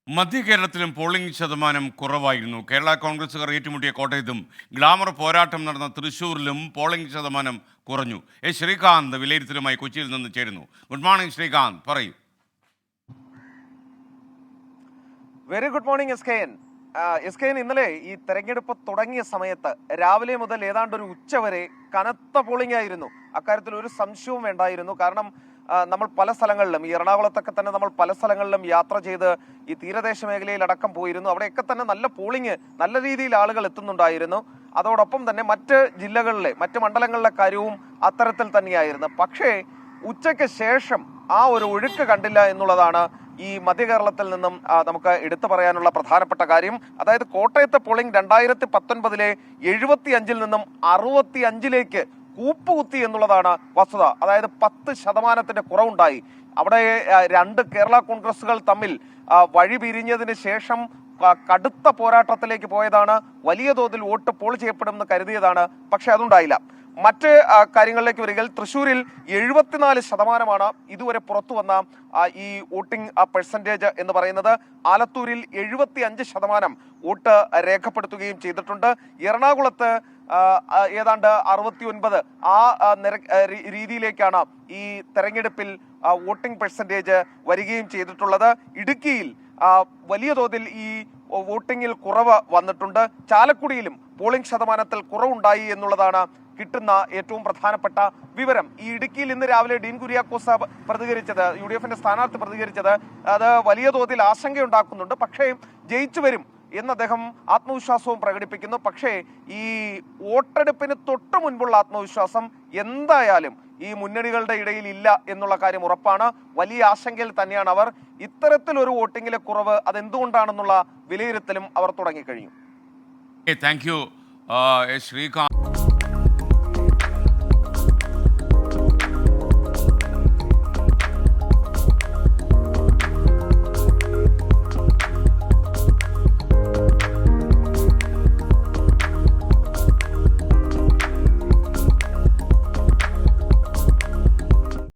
മധ്യ കേരളത്തിലും പോളിംഗ് ശതമാനം കുറവായിരുന്നു. കേരള കോൺഗ്രസുകാർ ഏറ്റുമുട്ടിയ കോട്ടയത്തും ഗ്ലാമർ പോരാട്ടം നടന്ന തൃശ്ശൂരിലും പോളിംഗ് ശതമാനം കുറഞ്ഞു. ശ്രീകാന്ത് വിലയിരുത്തലുമായി കൊച്ചിയിൽ നിന്ന് ചേരുന്നു. ഗുഡ് മോർണിംഗ് ശ്രീകാന്ത്, പറയൂ. Very good morning S K N. ഇന്നലെ ഈ തെരഞ്ഞെടുപ്പ് തുടങ്ങിയ സമയത്ത് രാവിലെ മുതൽ ഏതാണ്ട് ഒരു ഉച്ച വരെ കനത്ത പോളിംഗ് ആയിരുന്നു. അക്കാര്യത്തിൽ ഒരു സംശയവും വേണ്ടായിരുന്നു. കാരണം നമ്മൾ പല സ്ഥലങ്ങളിലും, ഈ എറണാകുളത്തൊക്കെ തന്നെ നമ്മൾ പല സ്ഥലങ്ങളിലും യാത്ര ചെയ്ത് ഈ തീരദേശ മേഖലയിൽ അടക്കം പോയിരുന്നു. അവിടെയൊക്കെ തന്നെ നല്ല പോളിംഗ്, നല്ല രീതിയിൽ ആളുകൾ എത്തുന്നുണ്ടായിരുന്നു. അതോടൊപ്പം തന്നെ മറ്റ് ജില്ലകളിലെ, മറ്റ് മണ്ഡലങ്ങളിലെ കാര്യവും അത്തരത്തിൽ തന്നെയായിരുന്നു. പക്ഷേ ഉച്ചയ്ക്ക് ശേഷം ആ ഒരു ഒഴുക്ക് കണ്ടില്ല എന്നുള്ളതാണ് ഈ മധ്യ കേരളത്തിൽ നിന്നും നമുക്ക് എടുത്തു പറയാനുള്ള പ്രധാനപ്പെട്ട കാര്യം. അതായത് കോട്ടയത്തെ പോളിംഗ് 2019 75 നിന്നും 65 കൂപ്പുകുത്തി എന്നുള്ളതാണ് വസ്തുത. അതായത് 10% കുറവുണ്ടായി. അവിടെ രണ്ട് കേരള കോൺഗ്രസുകൾ തമ്മിൽ വഴി പിരിഞ്ഞതിന് ശേഷം കടുത്ത പോരാട്ടത്തിലേക്ക് പോയതാണ്. വലിയ തോതിൽ വോട്ട് പോൾ ചെയ്യപ്പെടുമെന്ന് കരുതിയതാണ്, പക്ഷെ അതുണ്ടായില്ല. മറ്റ് കാര്യങ്ങളിലേക്ക് വരികയാൽ തൃശ്ശൂരിൽ 74% ഇതുവരെ പുറത്തു വന്ന ഈ വോട്ടിംഗ് പെർസെൻറ്റേജ് എന്ന് പറയുന്നത്. ആലത്തൂരിൽ 75% വോട്ട് രേഖപ്പെടുത്തുകയും ചെയ്തിട്ടുണ്ട്. എറണാകുളത്ത് ഏതാണ്ട് 69 രീതിയിലേക്കാണ് ഈ തെരഞ്ഞെടുപ്പിൽ വോട്ടിംഗ് പെർസെൻറ്റേജ് വരികയും ചെയ്തിട്ടുള്ളത്. ഇടുക്കിയിൽ വലിയ തോതിൽ ഈ വോട്ടിങ്ങിൽ കുറവ് വന്നിട്ടുണ്ട്. ചാലക്കുടിയിലും പോളിംഗ് ശതമാനത്തിൽ കുറവുണ്ടായി എന്നുള്ളതാണ് കിട്ടുന്ന ഏറ്റവും പ്രധാനപ്പെട്ട വിവരം. ഈ ഇടുക്കിയിൽ ഇന്ന് രാവിലെ ഡീൻ കുര്യാക്കോസ് പ്രതികരിച്ചത്, UDF സ്ഥാനാർത്ഥി പ്രതികരിച്ചത്, അത് വലിയ തോതിൽ ആശങ്കയുണ്ടാക്കുന്നുണ്ട്. പക്ഷേ ജയിച്ചു വരും എന്ന് അദ്ദേഹം ആത്മവിശ്വാസവും പ്രകടിപ്പിക്കുന്നു. പക്ഷേ ഈ വോട്ടെടുപ്പിന് തൊട്ട് മുൻപുള്ള ആത്മവിശ്വാസം എന്തായാലും ഈ മുന്നണികളുടെ ഇടയിൽ ഇല്ല എന്നുള്ള കാര്യം ഉറപ്പാണ്. വലിയ ആശങ്കയിൽ തന്നെയാണ് അവർ. ഇത്തരത്തിലൊരു വോട്ടിങ്ങിലെ കുറവ് അതെന്തുകൊണ്ടാണെന്നുള്ള വിലയിരുത്തലും അവർ തുടങ്ങിക്കഴിഞ്ഞു. Thank you Srikanth.